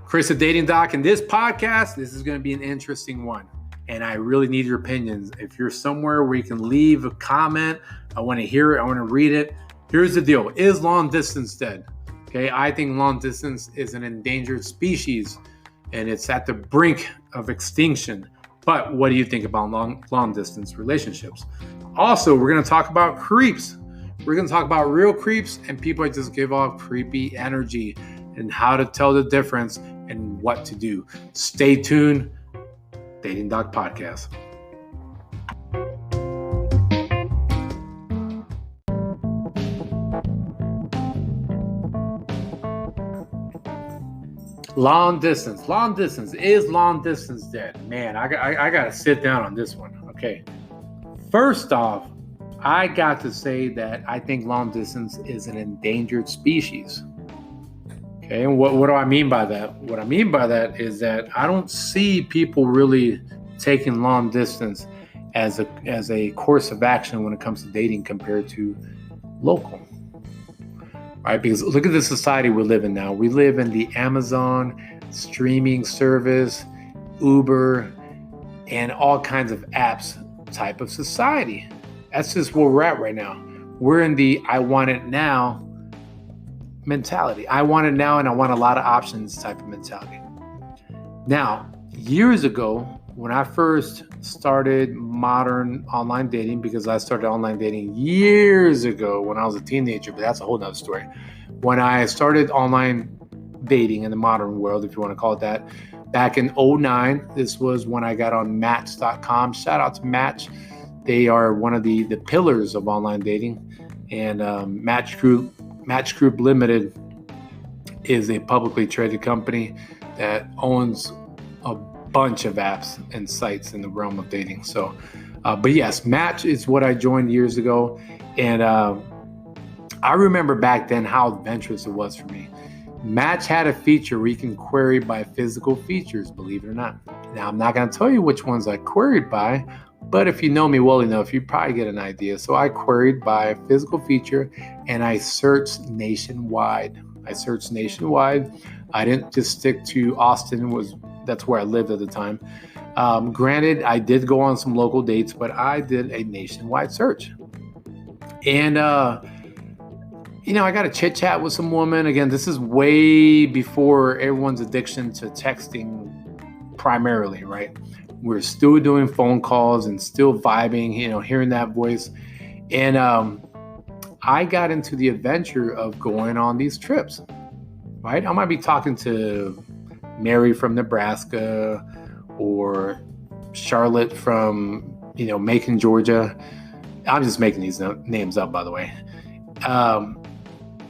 Chris, the Dating Doc. In this podcast, this is going to be an interesting one. And I really need your opinions. If you're somewhere where you can leave a comment, I want to hear it. I want to read it. Here's the deal. Is long distance dead? Okay, I think long distance is an endangered species and it's at the brink of extinction. But what do you think about long distance relationships? Also, we're going to talk about creeps. We're going to talk about real creeps and people that just give off creepy energy and how to tell the difference and what to do. Stay tuned. Dating Doc Podcast. Long distance. Is long distance dead? Man, I got to sit down on this one. Okay. First off, I got to say that I think long distance is an endangered species. Okay, and what do I mean by that? What I mean by that is that I don't see people really taking long distance as a course of action when it comes to dating compared to local. Right? Because look at the society we live in now. We live in the Amazon streaming service, Uber, and all kinds of apps type of society. That's just where we're at right now. We're in the I want it now mentality. I want it now and I want a lot of options type of mentality. Now, years ago, when I first started modern online dating, because I started online dating years ago when I was a teenager, but that's a whole nother story. When I started online dating in the modern world, if you want to call it that, back in 2009, this was when I got on Match.com. Shout out to Match. They are one of the pillars of online dating. And Match Group Limited is a publicly traded company that owns a bunch of apps and sites in the realm of dating. So, but yes, Match is what I joined years ago. And I remember back then how adventurous it was for me. Match had a feature where you can query by physical features, believe it or not. Now, I'm not going to tell you which ones I queried by, but if you know me well enough, you probably get an idea. So I queried by physical feature and I searched nationwide. I didn't just stick to Austin. That's where I lived at the time. Granted, I did go on some local dates, but I did a nationwide search. And, I got a chit chat with some woman. Again, this is way before everyone's addiction to texting primarily, right? We're still doing phone calls and still vibing, hearing that voice. And I got into the adventure of going on these trips, right? I might be talking to Mary from Nebraska or Charlotte from, Macon, Georgia. I'm just making these names up, by the way.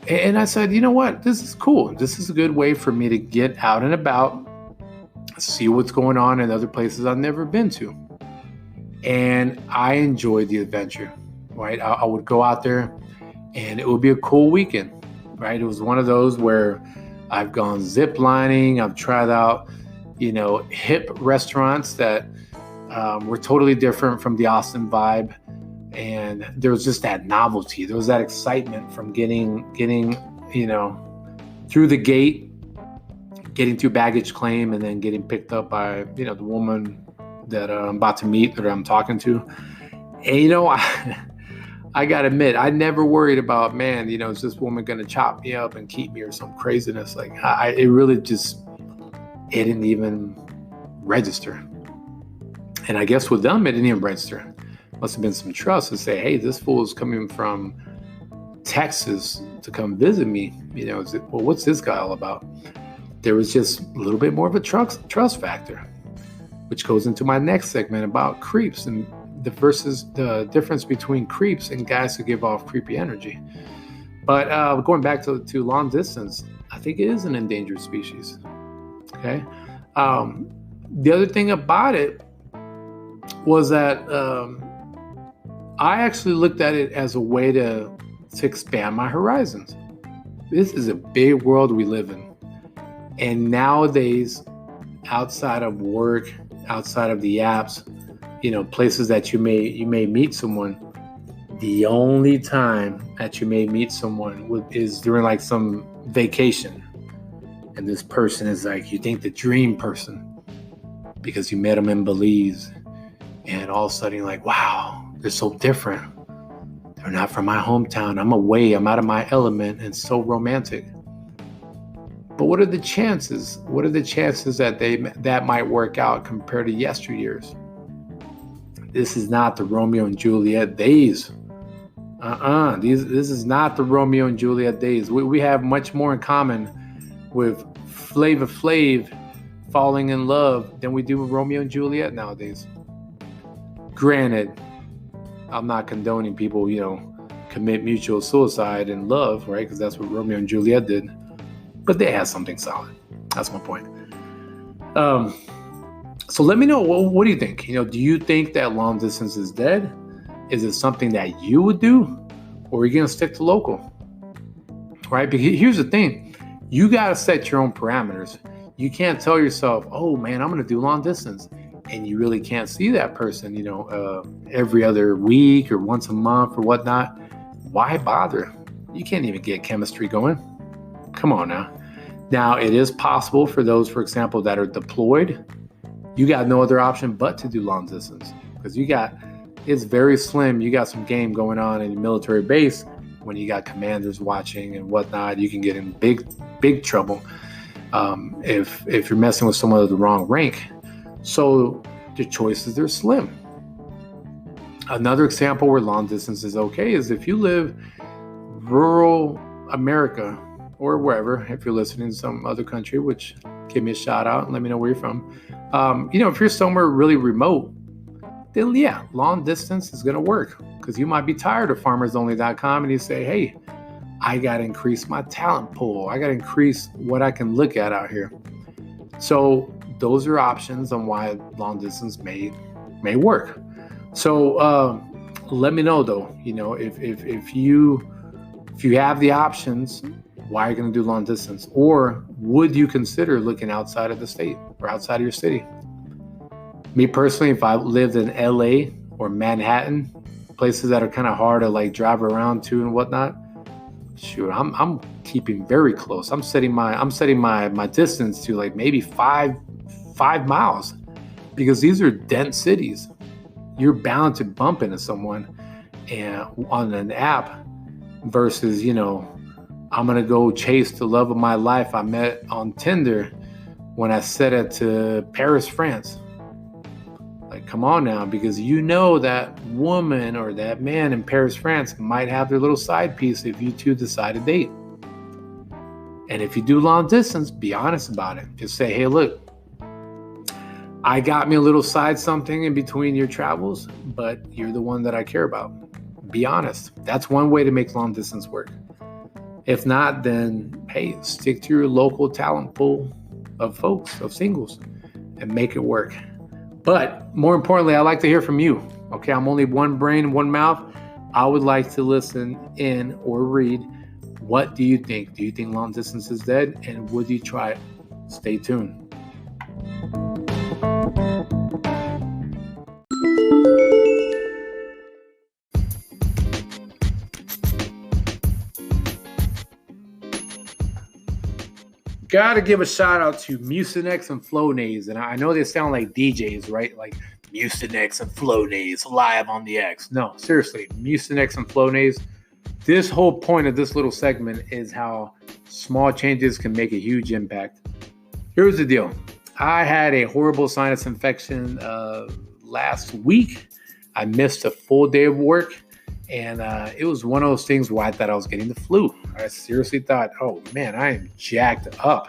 And I said, you know what? This is cool. This is a good way for me to get out and about, see what's going on in other places I've never been to. And I enjoyed the adventure, right? I would go out there and it would be a cool weekend, right? It was one of those where I've gone zip lining. I've tried out, hip restaurants that were totally different from the Austin vibe. And there was just that novelty. There was that excitement from getting, through the gate, getting through baggage claim, and then getting picked up by, the woman that I'm about to meet, that I'm talking to. And, I got to admit, I never worried about, is this woman going to chop me up and keep me or some craziness? Like, it really just, it didn't even register. And I guess with them, it didn't even register. Must have been some trust to say, hey, this fool is coming from Texas to come visit me. What's this guy all about? There was just a little bit more of a trust factor, which goes into my next segment about creeps and the difference between creeps and guys who give off creepy energy. But going back to long distance, I think it is an endangered species. Okay. The other thing about it was that I actually looked at it as a way to expand my horizons. This is a big world we live in. And nowadays, outside of work, outside of the apps, places that you may meet someone, the only time that you may meet someone is during like some vacation. and this person is like, you think the dream person because you met them in Belize, and all of a sudden you're like, wow, they're so different. They're not from my hometown. I'm away. I'm out of my element, and so romantic. But what are the chances? What are the chances that that might work out compared to yesteryears? This is not the Romeo and Juliet days. This is not the Romeo and Juliet days. We have much more in common with Flavor Flav falling in love than we do with Romeo and Juliet nowadays. Granted, I'm not condoning people, commit mutual suicide in love, right? Because that's what Romeo and Juliet did. But they had something solid. That's my point. So let me know, what do you think? Do you think that long distance is dead? Is it something that you would do? Or are you going to stick to local? Right? Because here's the thing. You got to set your own parameters. You can't tell yourself, oh man, I'm going to do long distance. And you really can't see that person, every other week or once a month or whatnot. Why bother? You can't even get chemistry going. Come on now. Now, it is possible for those, for example, that are deployed. You got no other option but to do long distance because it's very slim. You got some game going on in your military base. When you got commanders watching and whatnot, you can get in big trouble if you're messing with someone of the wrong rank. So the choices are slim. Another example where long distance is okay is if you live rural America or wherever, if you're listening to some other country, which give me a shout out and let me know where you're from. If you're somewhere really remote, then yeah, long distance is going to work because you might be tired of farmersonly.com and you say, hey, I got to increase my talent pool. I got to increase what I can look at out here. So those are options on why long distance may work. So let me know though, if you have the options, why are you going to do long distance? Or would you consider looking outside of the state or outside of your city? Me personally, if I lived in LA or Manhattan, places that are kind of hard to drive around to and whatnot, shoot, I'm keeping very close. I'm setting my distance to maybe five miles because these are dense cities. You're bound to bump into someone and on an app versus, I'm going to go chase the love of my life I met on Tinder when I set it to Paris, France. Come on now, because that woman or that man in Paris, France might have their little side piece if you two decide to date. And if you do long distance, be honest about it. Just say, hey, look, I got me a little side something in between your travels, but you're the one that I care about. Be honest. That's one way to make long distance work. If not, then, hey, stick to your local talent pool of folks, of singles, and make it work. But more importantly, I'd like to hear from you. Okay, I'm only one brain, one mouth. I would like to listen in or read. What do you think? Do you think long distance is dead? And would you try it? Stay tuned. Got to give a shout out to Mucinex and Flonase. And I know they sound like DJs, right? Like Mucinex and Flonase live on the X. No, seriously, Mucinex and Flonase. This whole point of this little segment is how small changes can make a huge impact. Here's the deal. I had a horrible sinus infection last week. I missed a full day of work. And it was one of those things where I thought I was getting the flu. I seriously thought, oh man, I am jacked up.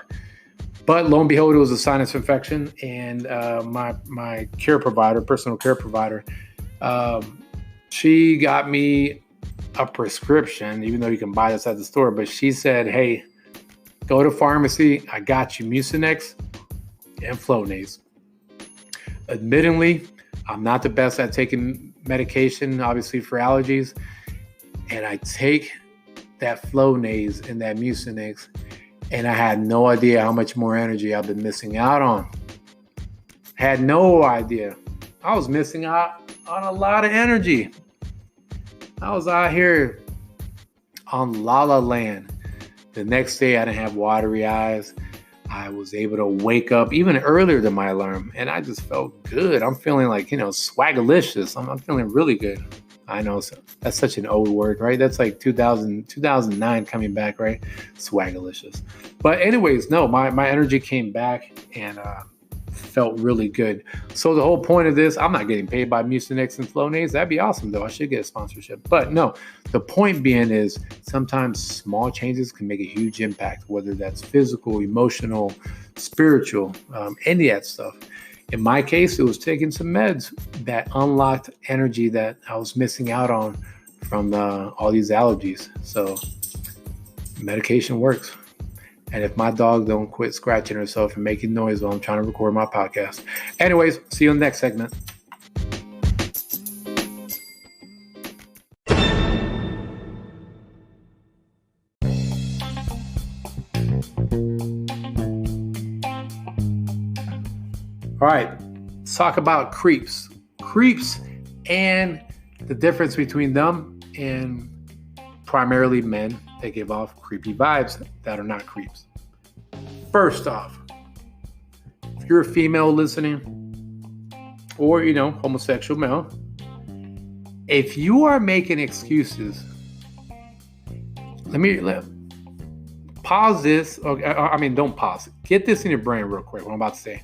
But lo and behold, it was a sinus infection. And my care provider, personal care provider, she got me a prescription, even though you can buy this at the store. But she said, hey, go to pharmacy. I got you Mucinex and Flonase. Admittedly, I'm not the best at taking medication, obviously, for allergies. And I take that Flonase and that Mucinex, and I had no idea how much more energy I've been missing out on. Had no idea. I was missing out on a lot of energy. I was out here on La La Land. The next day, I didn't have watery eyes. I was able to wake up even earlier than my alarm, and I just felt good. I'm feeling like, swagalicious. I'm feeling really good. I know that's such an old word, right? That's like 2009 coming back, right? Swagalicious. But anyways, no, my energy came back and felt really good. So the whole point of this, I'm not getting paid by Mucinex and Flonase. That'd be awesome, though. I should get a sponsorship. But no, the point being is sometimes small changes can make a huge impact, whether that's physical, emotional, spiritual, any of that stuff. In my case, it was taking some meds that unlocked energy that I was missing out on from all these allergies. So medication works. And if my dog don't quit scratching herself and making noise while I'm trying to record my podcast. Anyways, see you in the next segment. All right, let's talk about creeps. Creeps and the difference between them and primarily men. They give off creepy vibes that are not creeps. First off, if you're a female listening, or, homosexual male, if you are making excuses, let pause this. Don't pause. Get this in your brain real quick, what I'm about to say.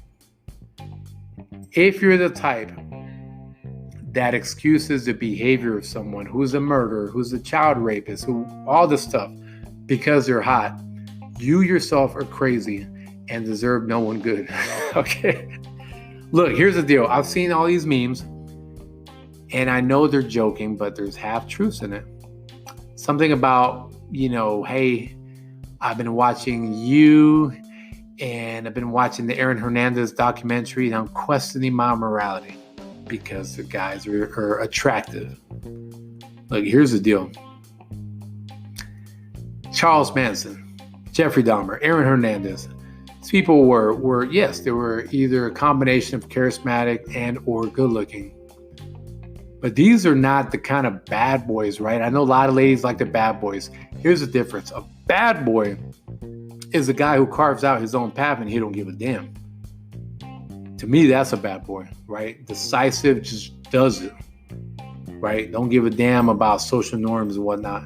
If you're the type that excuses the behavior of someone who's a murderer, who's a child rapist, who all this stuff because they're hot, you yourself are crazy and deserve no one good. Okay? Look, here's the deal. I've seen all these memes and I know they're joking, but there's half truths in it. Something about, hey, I've been watching you and I've been watching the Hernandez documentary and I'm questioning my morality because the guys are attractive. Look, here's the deal. Charles Manson, Jeffrey Dahmer, Aaron Hernandez. These people were they were either a combination of charismatic and or good looking. But these are not the kind of bad boys, right? I know a lot of ladies like the bad boys. Here's the difference. A bad boy is a guy who carves out his own path and he don't give a damn. To me, that's a bad boy, right? Decisive, just does it, right? Don't give a damn about social norms and whatnot.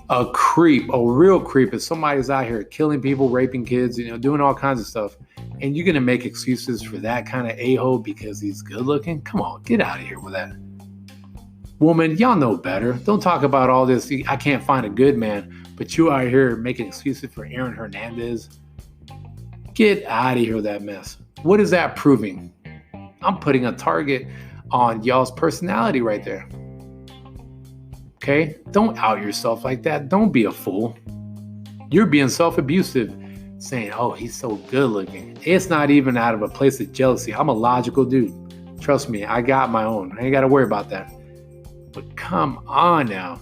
A creep, a real creep, is somebody's out here killing people, raping kids, doing all kinds of stuff. And you're going to make excuses for that kind of a-hole because he's good looking? Come on, get out of here with that. Woman, y'all know better. Don't talk about all this. I can't find a good man, but you out here making excuses for Aaron Hernandez. Get out of here with that mess. What is that proving? I'm putting a target on y'all's personality right there. Okay? Don't out yourself like that. Don't be a fool. You're being self-abusive, saying, oh, he's so good looking. It's not even out of a place of jealousy. I'm a logical dude. Trust me, I got my own. I ain't got to worry about that. But come on now.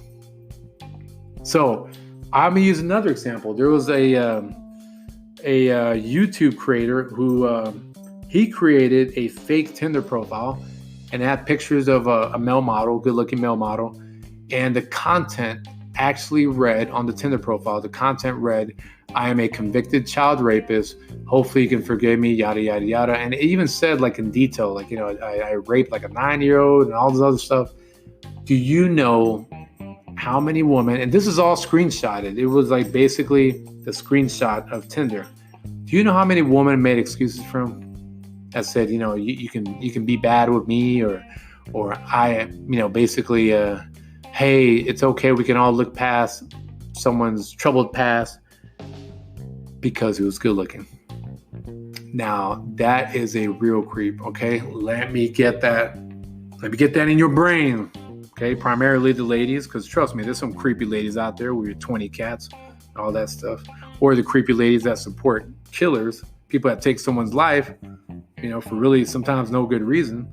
So I'm going to use another example. There was a YouTube creator who he created a fake Tinder profile and had pictures of a male model, good-looking male model, and the content actually read on the Tinder profile. The content read, "I am a convicted child rapist. Hopefully you can forgive me, yada, yada, yada." And it even said, like, in detail, like, I raped like a 9-year-old and all this other stuff. Do you know how many women, and this is all screenshotted. It was like basically the screenshot of Tinder. Do you know how many women made excuses for him that said, you can be bad with me, or I, basically, hey, it's okay. We can all look past someone's troubled past because he was good looking. Now that is a real creep. Okay. Let me get that in your brain. Okay, primarily the ladies, because trust me, there's some creepy ladies out there with your 20 cats, all that stuff. Or the creepy ladies that support killers, people that take someone's life, for really sometimes no good reason,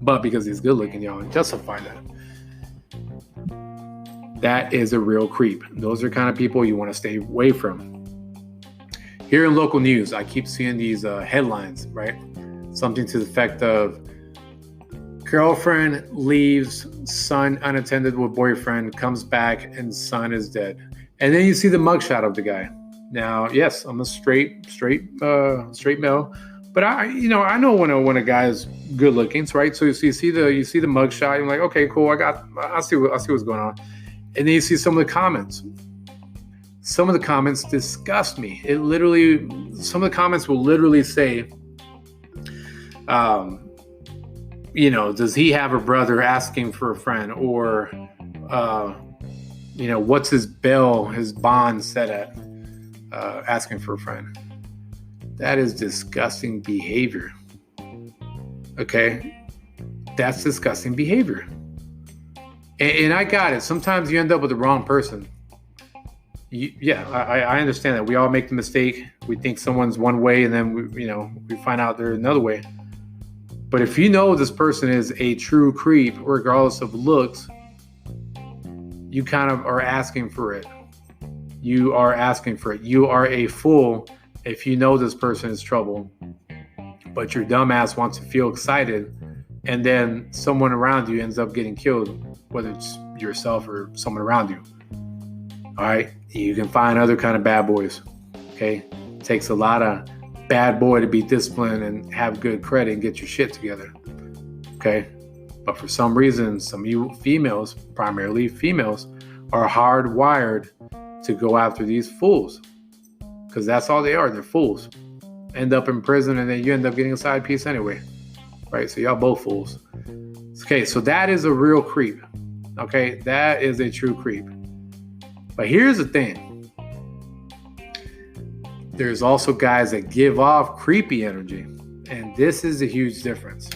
but because he's good looking, y'all, justify that. That is a real creep. Those are kind of people you want to stay away from. Here in local news, I keep seeing these headlines, right? Something to the effect of, girlfriend leaves son unattended with boyfriend, comes back and son is dead. And then you see the mugshot of the guy. Now, yes, I'm a straight male, but I know when a guy is good looking, right? So you see the mug shot, you're like, okay, cool, I see what's going on, and then you see some of the comments. Some of the comments disgust me. Some of the comments will literally say, does he have a brother asking for a friend, or what's his bond set at? Asking for a friend. That is disgusting behavior. Okay? That's disgusting behavior. And I got it. Sometimes you end up with the wrong person. I understand that. We all make the mistake. We think someone's one way, and then we find out they're another way. But if you know this person is a true creep, regardless of looks, you kind of are asking for it. You are asking for it. You are a fool if you know this person is trouble, but your dumbass wants to feel excited, and then someone around you ends up getting killed, whether it's yourself or someone around you. All right? You can find other kind of bad boys. Okay? It takes a lot of bad boy to be disciplined and have good credit and get your shit together. Okay? But for some reason, some of you females, primarily females, are hardwired to go after these fools, because that's all they are. They're fools. End up in prison, and then you end up getting a side piece anyway, right? So y'all both fools. Okay, so that is a real creep. Okay, that is a true creep. But here's the thing. There's also guys that give off creepy energy, and this is a huge difference.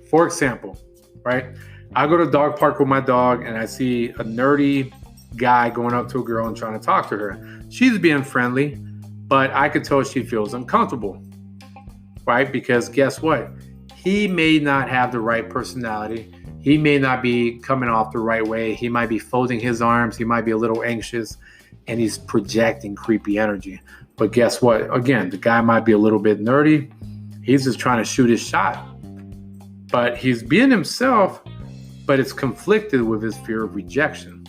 For example, right? I go to the dog park with my dog, and I see a nerdy guy going up to a girl and trying to talk to her. She's being friendly, but I could tell she feels uncomfortable, right? Because guess what? He may not have the right personality. He may not be coming off the right way. He might be folding his arms. He might be a little anxious, and he's projecting creepy energy. But guess what? Again, the guy might be a little bit nerdy. He's just trying to shoot his shot. But he's being himself, but it's conflicted with his fear of rejection.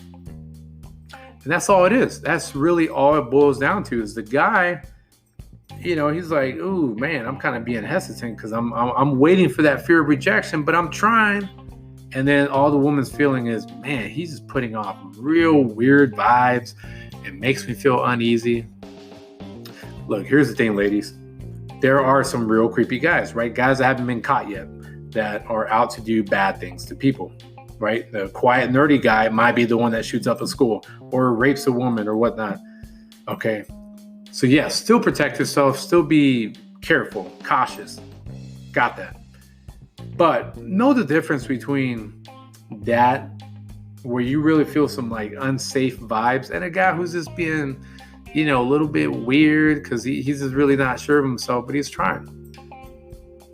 And that's all it is. That's really all it boils down to, is the guy, he's like, ooh, man, I'm kind of being hesitant because I'm waiting for that fear of rejection, but I'm trying. And then all the woman's feeling is, man, he's just putting off real weird vibes. It makes me feel uneasy. Look, here's the thing, ladies. There are some real creepy guys, right? Guys that haven't been caught yet, that are out to do bad things to people. Right? The quiet, nerdy guy might be the one that shoots up a school or rapes a woman or whatnot. Okay. So yes, still protect yourself, still be careful, cautious. Got that. But know the difference between that, where you really feel some like unsafe vibes, and a guy who's just being, a little bit weird because he's just really not sure of himself, but he's trying.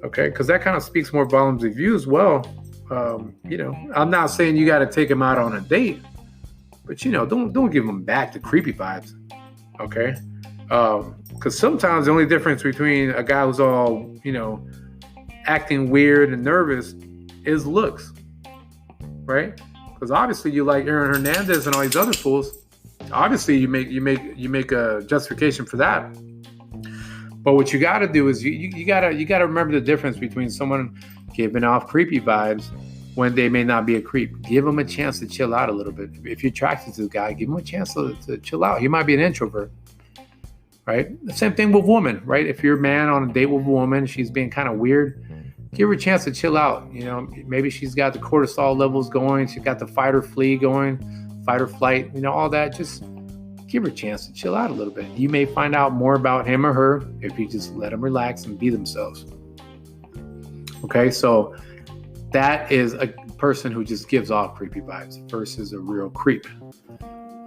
Okay. Because that kind of speaks more volumes of you as well. I'm not saying you got to take him out on a date, but don't give him back the creepy vibes. Okay. Because sometimes the only difference between a guy who's all, acting weird and nervous is looks, right? Because obviously you like Aaron Hernandez and all these other fools. Obviously you make a justification for that. But what you got to do is you got to remember the difference between someone giving off creepy vibes when they may not be a creep. Give them a chance to chill out a little bit. If you're attracted to this guy, give him a chance to chill out. He might be an introvert, right? The same thing with women, right? If you're a man on a date with a woman, she's being kind of weird, give her a chance to chill out. Maybe she's got the cortisol levels going. She's got the fight or flee going, fight or flight, all that. Just give her a chance to chill out a little bit. You may find out more about him or her if you just let them relax and be themselves. Okay, so that is a person who just gives off creepy vibes versus a real creep.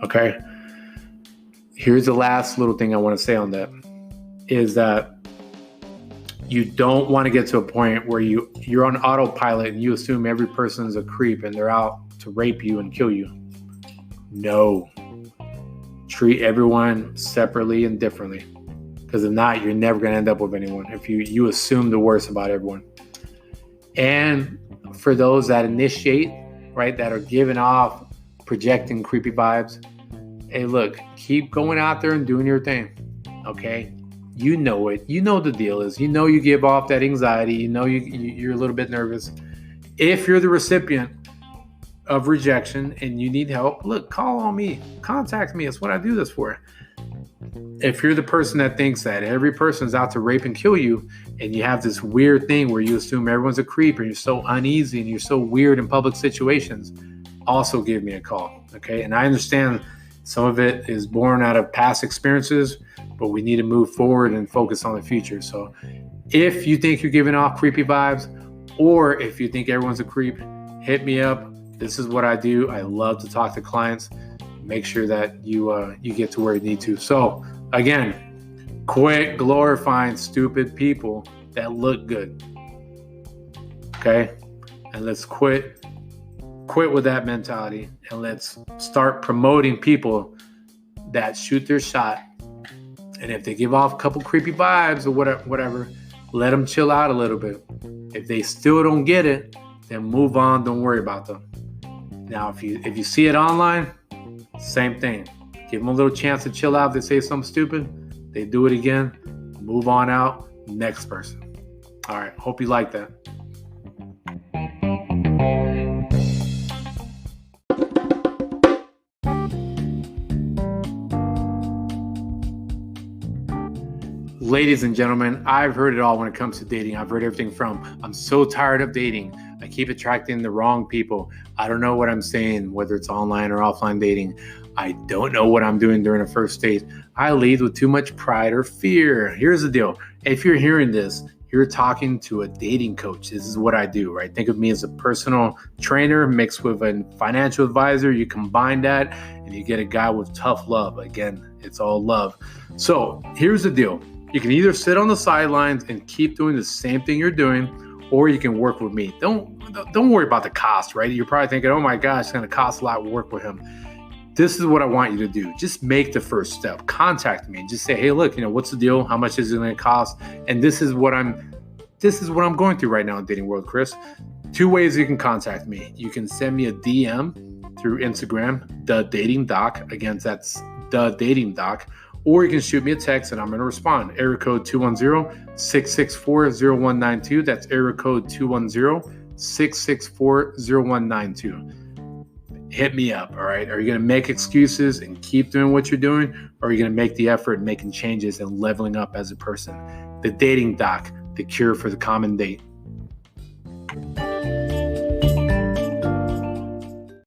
Okay, here's the last little thing I want to say on that, is that you don't want to get to a point where you're on autopilot and you assume every person's a creep and they're out to rape you and kill you. No. Treat everyone separately and differently, because if not, you're never going to end up with anyone if you assume the worst about everyone. And for those that initiate, right, that are giving off, projecting creepy vibes, hey, look, keep going out there and doing your thing. okay? You know it. You know the deal is. You know you give off that anxiety. You know you're a little bit nervous. If you're the recipient of rejection and you need help, look, call on me. Contact me. It's what I do this for. If you're the person that thinks that every person is out to rape and kill you, and you have this weird thing where you assume everyone's a creep and you're so uneasy and you're so weird in public situations, also give me a call, okay? And I understand some of it is born out of past experiences, but we need to move forward and focus on the future. So if you think you're giving off creepy vibes, or if you think everyone's a creep, hit me up. This is what I do. I love to talk to clients. Make sure that you get to where you need to. So again, quit glorifying stupid people that look good. Okay? And let's quit with that mentality, and let's start promoting people that shoot their shot. And if they give off a couple creepy vibes or whatever, let them chill out a little bit. If they still don't get it, then move on. Don't worry about them. Now, if you see it online, same thing. Give them a little chance to chill out. If they say something stupid, they do it again. Move on out. Next person. All right. Hope you like that. Ladies and gentlemen, I've heard it all when it comes to dating. I've heard everything from, I'm so tired of dating. I keep attracting the wrong people. I don't know what I'm saying, whether it's online or offline dating. I don't know what I'm doing during a first date. I lead with too much pride or fear. Here's the deal. If you're hearing this, you're talking to a dating coach. This is what I do, right? Think of me as a personal trainer mixed with a financial advisor. You combine that and you get a guy with tough love. Again, it's all love. So here's the deal. You can either sit on the sidelines and keep doing the same thing you're doing, or you can work with me. Don't worry about the cost, right? You're probably thinking, oh my gosh, it's going to cost a lot to work with him. This is what I want you to do. Just make the first step. Contact me and just say, hey, look, what's the deal? How much is it going to cost? And this is what I'm going through right now in dating world, Chris. 2 ways you can contact me. You can send me a DM through Instagram, The Dating Doc. Again, that's The Dating Doc. Or you can shoot me a text and I'm going to respond. Area code 210-664-0192. That's area code 210-664-0192. Hit me up, all right? Are you going to make excuses and keep doing what you're doing? Or are you going to make the effort, making changes and leveling up as a person? The Dating Doc, the cure for the common date.